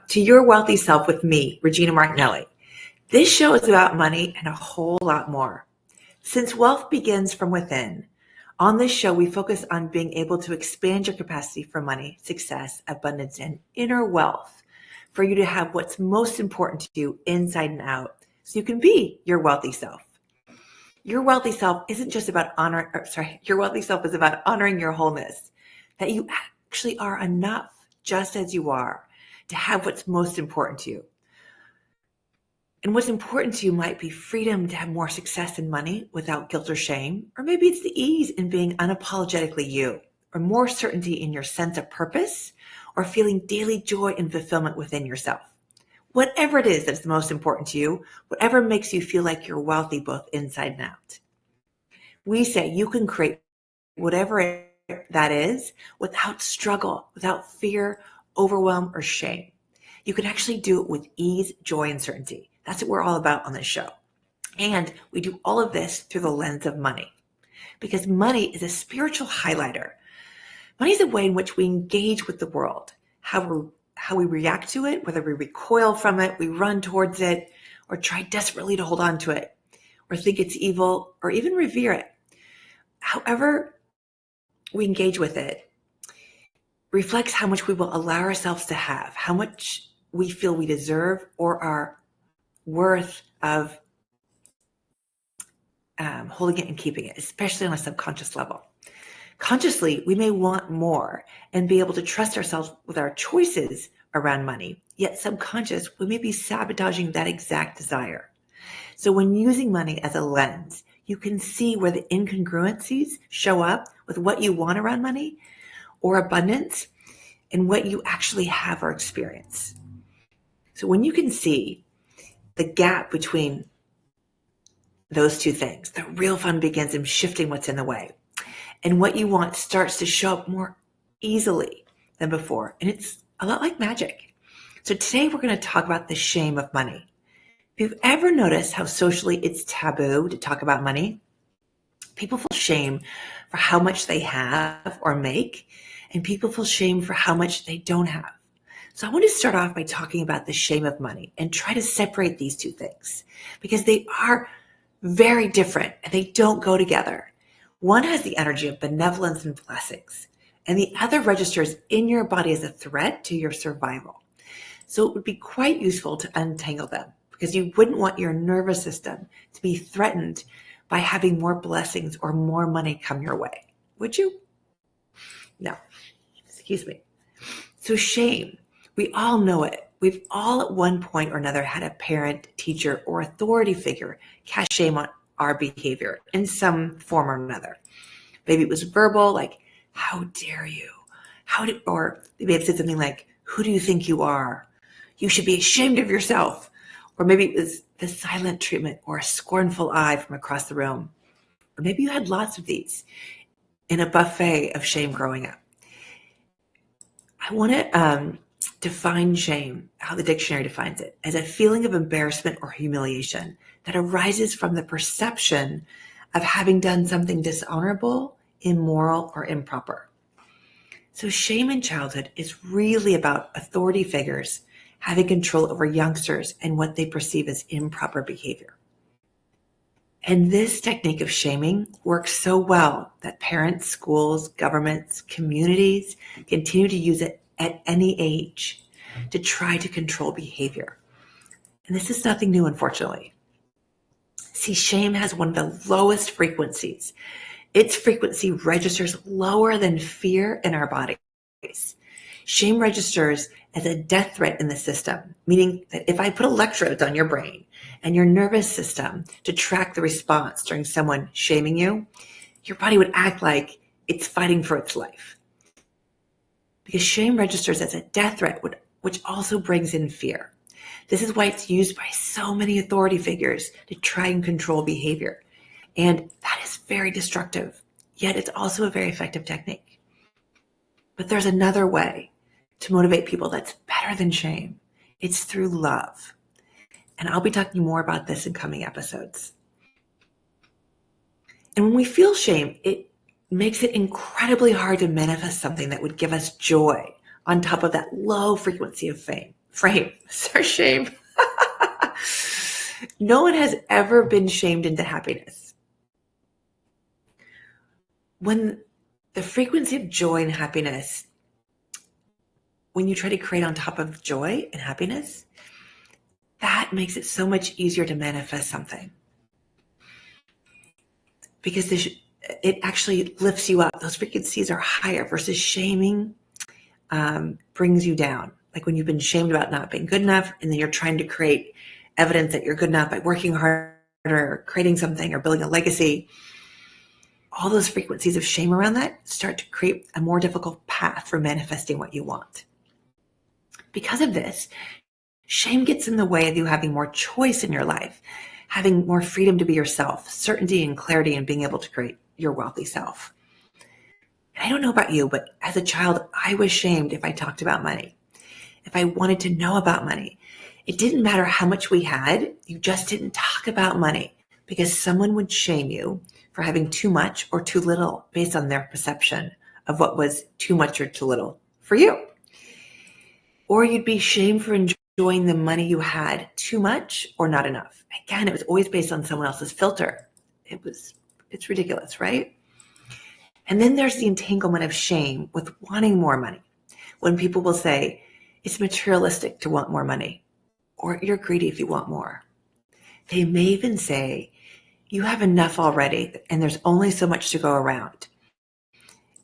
to Your Wealthy Self with me, Regina Martinelli. This show is about money and a whole lot more. Since wealth begins from within, on this show we focus on being able to expand your capacity for money, success, abundance, and inner wealth for you to have what's most important to you inside and out so you can be your wealthy self. Your wealthy self isn't just about your wealthy self is about honoring your wholeness, that you actually are enough just as you are to have what's most important to you. And what's important to you might be freedom to have more success and money without guilt or shame, or maybe it's the ease in being unapologetically you, or more certainty in your sense of purpose, or feeling daily joy and fulfillment within yourself. Whatever it is that's the most important to you, whatever makes you feel like you're wealthy both inside and out. We say you can create whatever that is without struggle, without fear, overwhelm, or shame. You can actually do it with ease, joy, and certainty. That's what we're all about on this show. And we do all of this through the lens of money, because money is a spiritual highlighter. Money is a way in which we engage with the world, how we react to it, whether we recoil from it, we run towards it, or try desperately to hold on to it, or think it's evil, or even revere it. However we engage with it reflects how much we will allow ourselves to have, how much we feel we deserve or are worth of holding it and keeping it, especially on a subconscious level. Consciously, we may want more and be able to trust ourselves with our choices around money, yet subconscious, we may be sabotaging that exact desire. So when using money as a lens, you can see where the incongruencies show up with what you want around money or abundance and what you actually have or experience. So when you can see the gap between those two things, the real fun begins in shifting what's in the way. And what you want starts to show up more easily than before. And it's a lot like magic. So today we're going to talk about the shame of money. If you've ever noticed how socially it's taboo to talk about money, people feel shame for how much they have or make, and people feel shame for how much they don't have. So I want to start off by talking about the shame of money and try to separate these two things because they are very different and they don't go together. One has the energy of benevolence and blessings, and the other registers in your body as a threat to your survival. So it would be quite useful to untangle them because you wouldn't want your nervous system to be threatened by having more blessings or more money come your way. Would you? No. Excuse me. So shame, we all know it. We've all at one point or another had a parent, teacher, or authority figure cast shame on our behavior in some form or another. Maybe it was verbal, like, how dare you? Or they may have said something like, who do you think you are? You should be ashamed of yourself. Or maybe it was the silent treatment or a scornful eye from across the room. Or maybe you had lots of these in a buffet of shame growing up. I want to define shame, how the dictionary defines it, as a feeling of embarrassment or humiliation that arises from the perception of having done something dishonorable, immoral, or improper. So shame in childhood is really about authority figures having control over youngsters and what they perceive as improper behavior. And this technique of shaming works so well that parents, schools, governments, communities continue to use it at any age to try to control behavior. And this is nothing new, unfortunately. See, shame has one of the lowest frequencies. Its frequency registers lower than fear in our bodies. Shame registers as a death threat in the system, meaning that if I put electrodes on your brain and your nervous system to track the response during someone shaming you, your body would act like it's fighting for its life. Because shame registers as a death threat, which also brings in fear. This is why it's used by so many authority figures to try and control behavior. And that is very destructive, yet it's also a very effective technique. But there's another way to motivate people that's better than shame. It's through love. And I'll be talking more about this in coming episodes. And when we feel shame, it makes it incredibly hard to manifest something that would give us joy on top of that low frequency of frame. It's our shame. No one has ever been shamed into happiness. When the frequency of joy and happiness, when you try to create on top of joy and happiness, that makes it so much easier to manifest something. Because it actually lifts you up. Those frequencies are higher versus shaming brings you down. Like when you've been shamed about not being good enough, and then you're trying to create evidence that you're good enough by working harder or creating something or building a legacy. All those frequencies of shame around that start to create a more difficult path for manifesting what you want. Because of this, shame gets in the way of you having more choice in your life, having more freedom to be yourself, certainty and clarity, and being able to create your wealthy self. And I don't know about you, but as a child, I was shamed if I talked about money. If I wanted to know about money, it didn't matter how much we had, you just didn't talk about money because someone would shame you for having too much or too little based on their perception of what was too much or too little for you. Or you'd be shamed for enjoying the money you had too much or not enough. Again, it was always based on someone else's filter. It's ridiculous, right? And then there's the entanglement of shame with wanting more money. When people will say, it's materialistic to want more money, or you're greedy if you want more. They may even say, you have enough already and there's only so much to go around.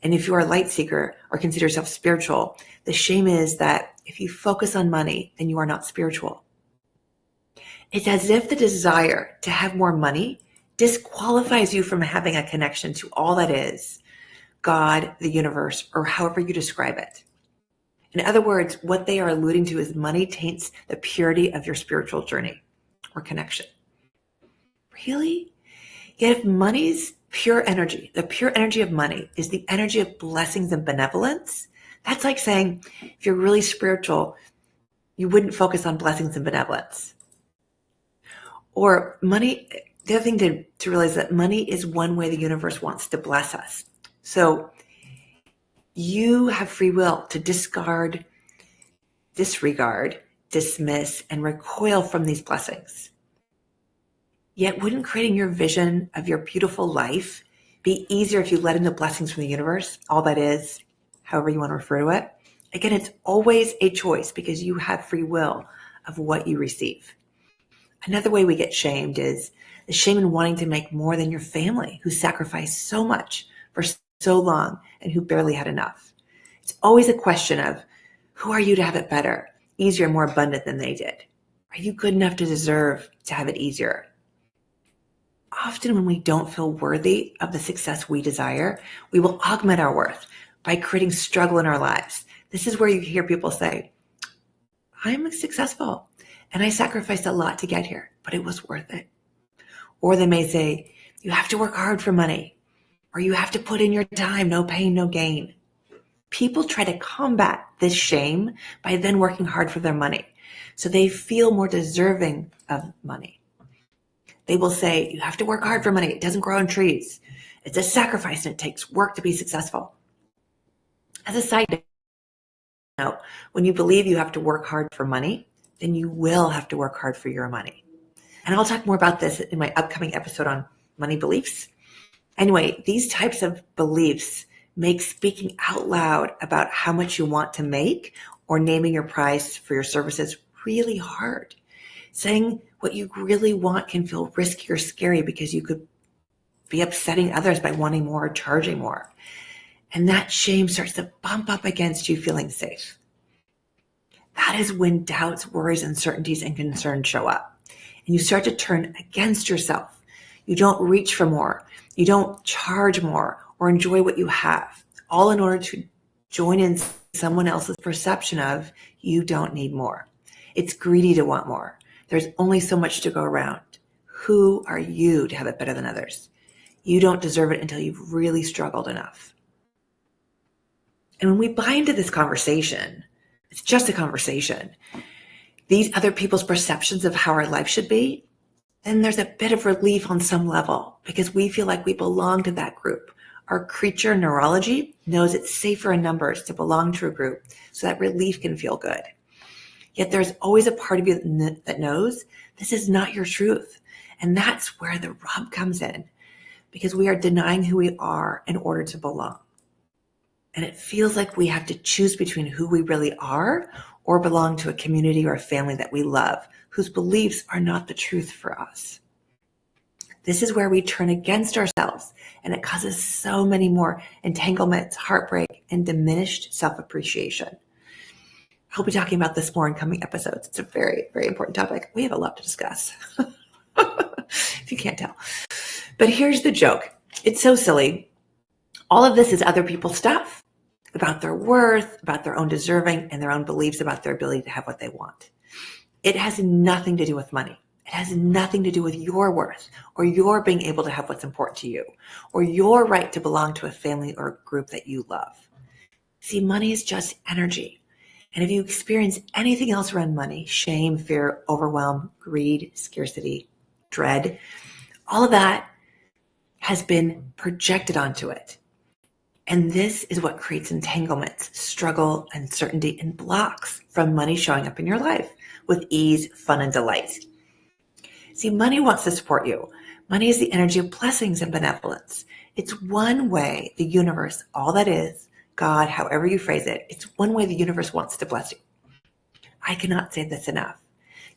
And if you are a light seeker or consider yourself spiritual, the shame is that if you focus on money, then you are not spiritual. It's as if the desire to have more money disqualifies you from having a connection to all that is, God, the universe, or however you describe it. In other words, what they are alluding to is money taints the purity of your spiritual journey or connection. Really? Yet if money's pure energy, the pure energy of money is the energy of blessings and benevolence, that's like saying if you're really spiritual, you wouldn't focus on blessings and benevolence. Or money, the other thing to realize that money is one way the universe wants to bless us. So you have free will to disregard, dismiss, and recoil from these blessings. Yet wouldn't creating your vision of your beautiful life be easier if you let in the blessings from the universe, all that is, however you want to refer to it? Again, it's always a choice because you have free will of what you receive. Another way we get shamed is the shame in wanting to make more than your family who sacrificed so much for so long and who barely had enough. It's always a question of who are you to have it better, easier, more abundant than they did? Are you good enough to deserve to have it easier? Often when we don't feel worthy of the success we desire, we will augment our worth by creating struggle in our lives. This is where you hear people say, I'm successful and I sacrificed a lot to get here, but it was worth it. Or they may say, you have to work hard for money, or you have to put in your time, no pain, no gain. People try to combat this shame by then working hard for their money, so they feel more deserving of money. They will say, you have to work hard for money. It doesn't grow on trees. It's a sacrifice and it takes work to be successful. As a side note, when you believe you have to work hard for money, then you will have to work hard for your money. And I'll talk more about this in my upcoming episode on money beliefs. Anyway, these types of beliefs make speaking out loud about how much you want to make or naming your price for your services really hard. Saying what you really want can feel risky or scary because you could be upsetting others by wanting more or charging more. And that shame starts to bump up against you feeling safe. That is when doubts, worries, uncertainties, and concerns show up. And you start to turn against yourself. You don't reach for more. You don't charge more or enjoy what you have, all in order to join in someone else's perception of you don't need more. It's greedy to want more. There's only so much to go around. Who are you to have it better than others? You don't deserve it until you've really struggled enough. And when we buy into this conversation, it's just a conversation, these other people's perceptions of how our life should be, then there's a bit of relief on some level because we feel like we belong to that group. Our creature neurology knows it's safer in numbers to belong to a group, so that relief can feel good. Yet there's always a part of you that knows this is not your truth. And that's where the rub comes in, because we are denying who we are in order to belong. And it feels like we have to choose between who we really are or belong to a community or a family that we love, whose beliefs are not the truth for us. This is where we turn against ourselves, and it causes so many more entanglements, heartbreak, and diminished self-appreciation. I'll be talking about this more in coming episodes. It's a very, very important topic. We have a lot to discuss, if you can't tell. But here's the joke. It's so silly. All of this is other people's stuff about their worth, about their own deserving, and their own beliefs about their ability to have what they want. It has nothing to do with money. It has nothing to do with your worth or your being able to have what's important to you or your right to belong to a family or a group that you love. See, money is just energy. And if you experience anything else around money, shame, fear, overwhelm, greed, scarcity, dread, all of that has been projected onto it. And this is what creates entanglements, struggle, uncertainty, and blocks from money showing up in your life with ease, fun, and delight. See, money wants to support you. Money is the energy of blessings and benevolence. It's one way the universe, all that is, God, however you phrase it, it's one way the universe wants to bless you. I cannot say this enough.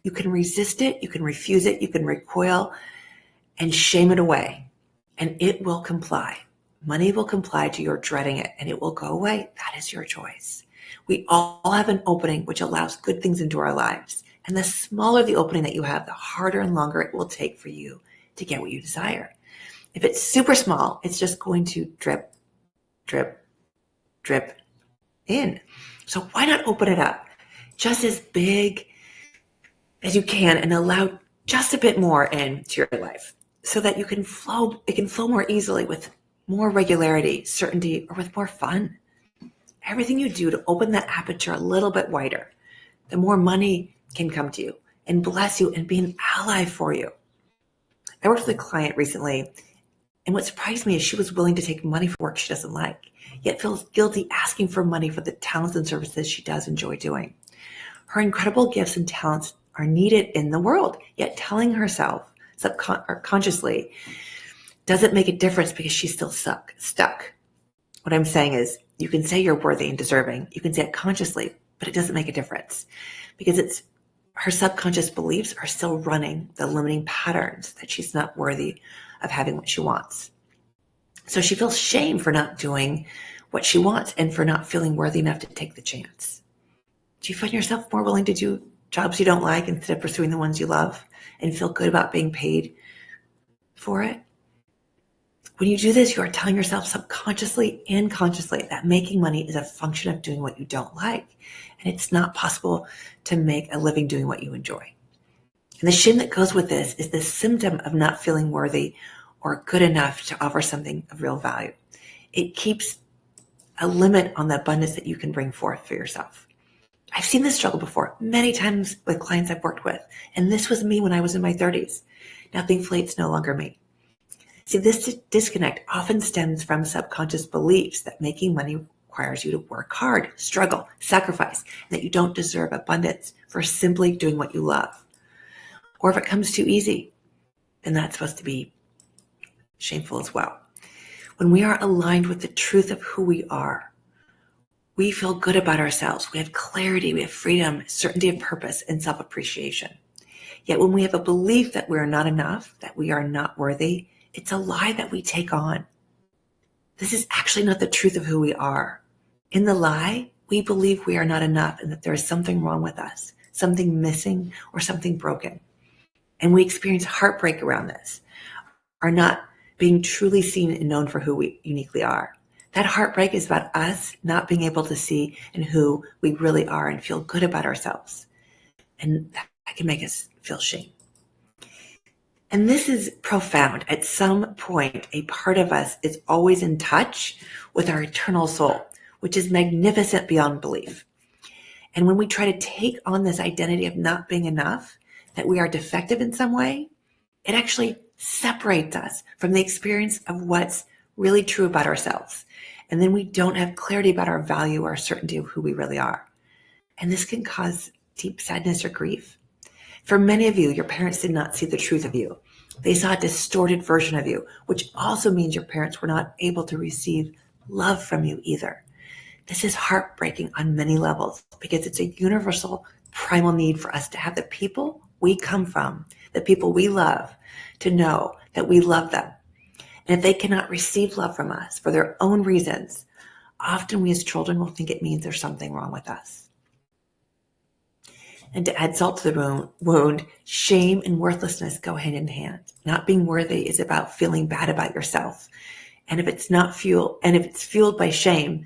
You can resist it, you can refuse it, you can recoil and shame it away, and it will comply. Money will comply to your dreading it, and it will go away. That is your choice. We all have an opening which allows good things into our lives. And the smaller the opening that you have, the harder and longer it will take for you to get what you desire. If it's super small, it's just going to drip, drip, drip in. So why not open it up just as big as you can and allow just a bit more into your life so that you can flow, it can flow more easily with more regularity, certainty, or with more fun. Everything you do to open that aperture a little bit wider, the more money can come to you and bless you and be an ally for you. I worked with a client recently, and what surprised me is she was willing to take money for work she doesn't like, yet feels guilty asking for money for the talents and services she does enjoy doing. Her incredible gifts and talents are needed in the world, yet telling herself consciously doesn't make a difference because she's still stuck. What I'm saying is you can say you're worthy and deserving. You can say it consciously, but it doesn't make a difference because her subconscious beliefs are still running the limiting patterns that she's not worthy of having what she wants. So she feels shame for not doing what she wants and for not feeling worthy enough to take the chance. Do you find yourself more willing to do jobs you don't like instead of pursuing the ones you love and feel good about being paid for it? When you do this, you are telling yourself subconsciously and consciously that making money is a function of doing what you don't like. And it's not possible to make a living doing what you enjoy. And the shame that goes with this is the symptom of not feeling worthy or good enough to offer something of real value. It keeps a limit on the abundance that you can bring forth for yourself. I've seen this struggle before many times with clients I've worked with. And this was me when I was in my 30s. Now, thankfully, it's no longer me. See, this disconnect often stems from subconscious beliefs that making money requires you to work hard, struggle, sacrifice, and that you don't deserve abundance for simply doing what you love. Or if it comes too easy, then that's supposed to be shameful as well. When we are aligned with the truth of who we are, we feel good about ourselves. We have clarity, we have freedom, certainty of purpose, and self-appreciation. Yet when we have a belief that we are not enough, that we are not worthy, it's a lie that we take on. This is actually not the truth of who we are. In the lie, we believe we are not enough and that there is something wrong with us, something missing or something broken. And we experience heartbreak around this, are not being truly seen and known for who we uniquely are. That heartbreak is about us not being able to see and who we really are and feel good about ourselves. And that can make us feel shame. And this is profound. At some point, a part of us is always in touch with our eternal soul, which is magnificent beyond belief. And when we try to take on this identity of not being enough, that we are defective in some way, it actually separates us from the experience of what's really true about ourselves. And then we don't have clarity about our value or certainty of who we really are. And this can cause deep sadness or grief. For many of you, your parents did not see the truth of you. They saw a distorted version of you, which also means your parents were not able to receive love from you either. This is heartbreaking on many levels because it's a universal primal need for us to have the people we come from, the people we love, to know that we love them. And if they cannot receive love from us for their own reasons, often we as children will think it means there's something wrong with us. And to add salt to the wound, shame and worthlessness go hand in hand. Not being worthy is about feeling bad about yourself. And if it's fueled by shame,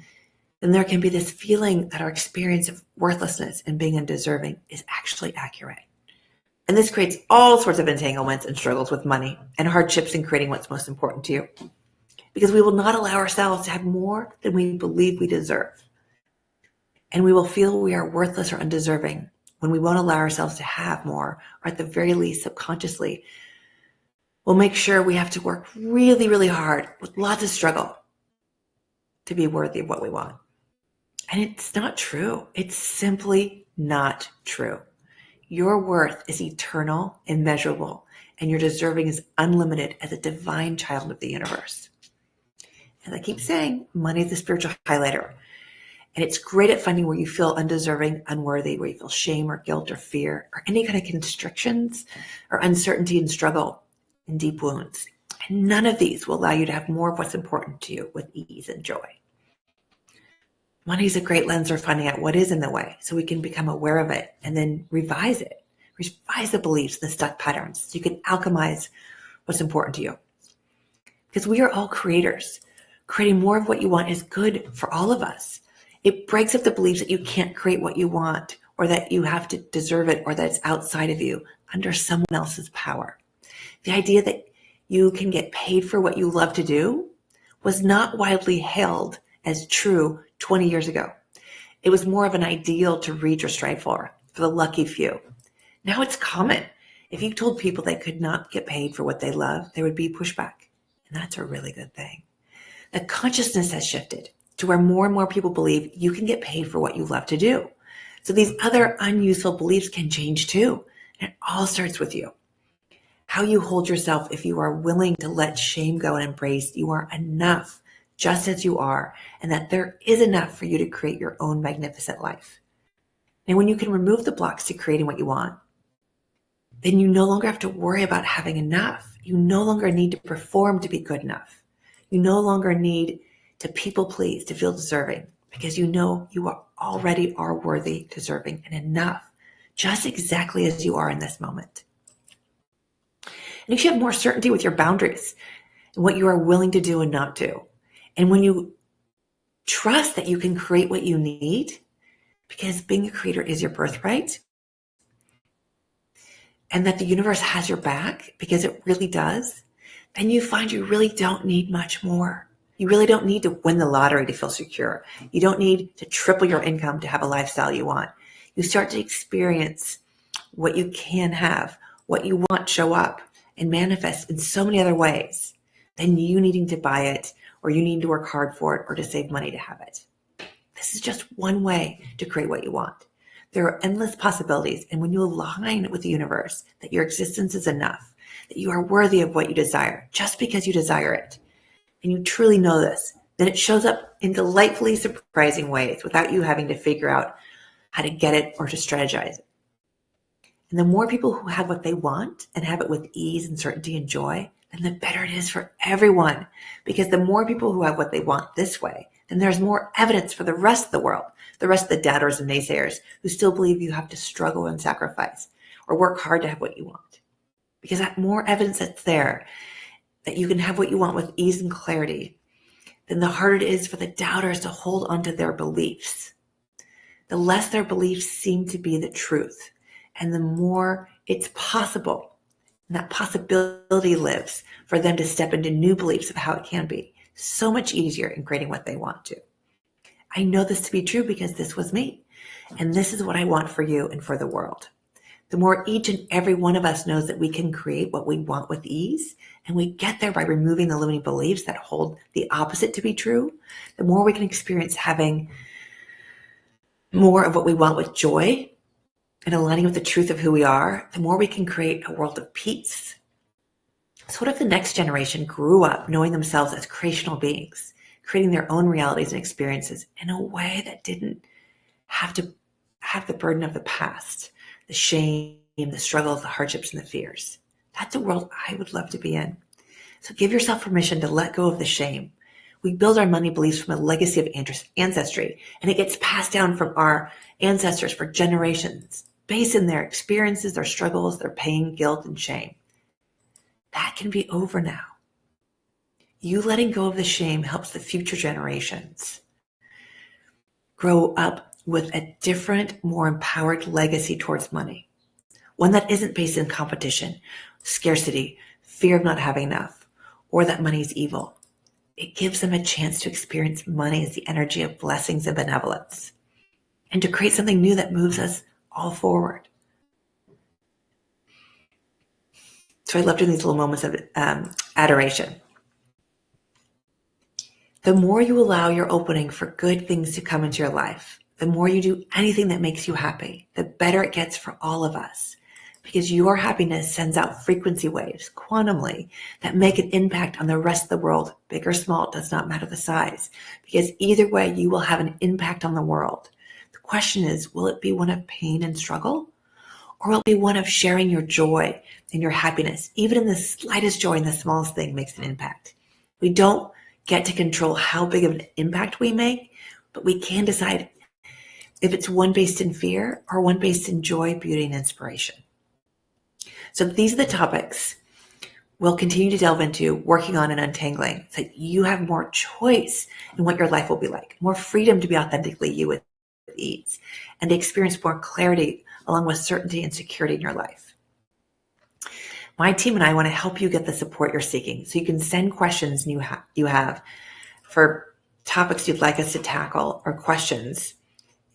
then there can be this feeling that our experience of worthlessness and being undeserving is actually accurate. And this creates all sorts of entanglements and struggles with money and hardships in creating what's most important to you. Because we will not allow ourselves to have more than we believe we deserve. And we will feel we are worthless or undeserving when we won't allow ourselves to have more, or at the very least subconsciously, we'll make sure we have to work really, really hard with lots of struggle to be worthy of what we want. And it's not true. It's simply not true. Your worth is eternal, immeasurable, and your deserving is unlimited as a divine child of the universe. As I keep saying, money is the spiritual highlighter. And it's great at finding where you feel undeserving, unworthy, where you feel shame or guilt or fear or any kind of constrictions or uncertainty and struggle and deep wounds. And none of these will allow you to have more of what's important to you with ease and joy. Money is a great lens for finding out what is in the way so we can become aware of it and then revise it. Revise the beliefs and the stuck patterns so you can alchemize what's important to you. Because we are all creators. Creating more of what you want is good for all of us. It breaks up the beliefs that you can't create what you want or that you have to deserve it or that it's outside of you under someone else's power. The idea that you can get paid for what you love to do was not widely held as true 20 years ago. It was more of an ideal to reach or strive for the lucky few. Now it's common. If you told people they could not get paid for what they love, there would be pushback. And that's a really good thing. The consciousness has shifted to where more and more people believe you can get paid for what you love to do. So these other unuseful beliefs can change too. And it all starts with you. How you hold yourself if you are willing to let shame go and embrace you are enough just as you are, and that there is enough for you to create your own magnificent life. And when you can remove the blocks to creating what you want, then you no longer have to worry about having enough. You no longer need to perform to be good enough. You no longer need to people please to feel deserving because you know you already are worthy, deserving, and enough, just exactly as you are in this moment. And you should have more certainty with your boundaries and what you are willing to do and not do. And when you trust that you can create what you need, because being a creator is your birthright, and that the universe has your back, because it really does, then you find you really don't need much more. You really don't need to win the lottery to feel secure. You don't need to triple your income to have a lifestyle you want. You start to experience what you can have, what you want show up and manifest in so many other ways than you needing to buy it or you need to work hard for it or to save money to have it. This is just one way to create what you want. There are endless possibilities, and when you align with the universe that your existence is enough, that you are worthy of what you desire just because you desire it, and you truly know this, then it shows up in delightfully surprising ways without you having to figure out how to get it or to strategize it. And the more people who have what they want and have it with ease and certainty and joy, then the better it is for everyone. Because the more people who have what they want this way, then there's more evidence for the rest of the world, the rest of the doubters and naysayers who still believe you have to struggle and sacrifice or work hard to have what you want. Because that more evidence that's there, that you can have what you want with ease and clarity, then the harder it is for the doubters to hold onto their beliefs. The less their beliefs seem to be the truth, and the more it's possible, and that possibility lives for them to step into new beliefs of how it can be. So much easier in creating what they want to. I know this to be true because this was me, and this is what I want for you and for the world. The more each and every one of us knows that we can create what we want with ease, and we get there by removing the limiting beliefs that hold the opposite to be true, the more we can experience having more of what we want with joy and aligning with the truth of who we are, the more we can create a world of peace. So what if the next generation grew up knowing themselves as creational beings, creating their own realities and experiences in a way that didn't have to have the burden of the past, the shame, the struggles, the hardships, and the fears? That's a world I would love to be in. So give yourself permission to let go of the shame. We build our money beliefs from a legacy of ancestry, and it gets passed down from our ancestors for generations, based in their experiences, their struggles, their pain, guilt, and shame. That can be over now. You letting go of the shame helps the future generations grow up with a different, more empowered legacy towards money. One that isn't based in competition, scarcity, fear of not having enough, or that money is evil. It gives them a chance to experience money as the energy of blessings and benevolence, and to create something new that moves us all forward. So I love doing these little moments of adoration. The more you allow your opening for good things to come into your life, the more you do anything that makes you happy, the better it gets for all of us. Because your happiness sends out frequency waves, quantumly, that make an impact on the rest of the world. Big or small, it does not matter the size. Because either way, you will have an impact on the world. The question is, will it be one of pain and struggle? Or will it be one of sharing your joy and your happiness? Even in the slightest joy in the smallest thing makes an impact. We don't get to control how big of an impact we make, but we can decide if it's one based in fear or one based in joy, beauty, and inspiration. So these are the topics we'll continue to delve into, working on and untangling, so that you have more choice in what your life will be like, more freedom to be authentically you with ease, and to experience more clarity along with certainty and security in your life. My team and I want to help you get the support you're seeking, so you can send questions you have for topics you'd like us to tackle or questions,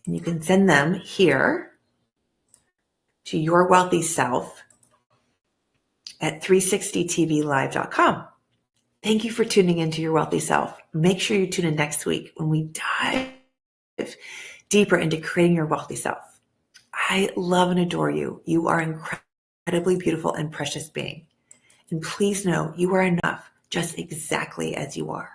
and you can send them here to Your Wealthy Self at 360tvlive.com. Thank you for tuning into Your Wealthy Self. Make sure you tune in next week when we dive deeper into creating your wealthy self. I love and adore you. You are an incredibly beautiful and precious being. And please know you are enough just exactly as you are.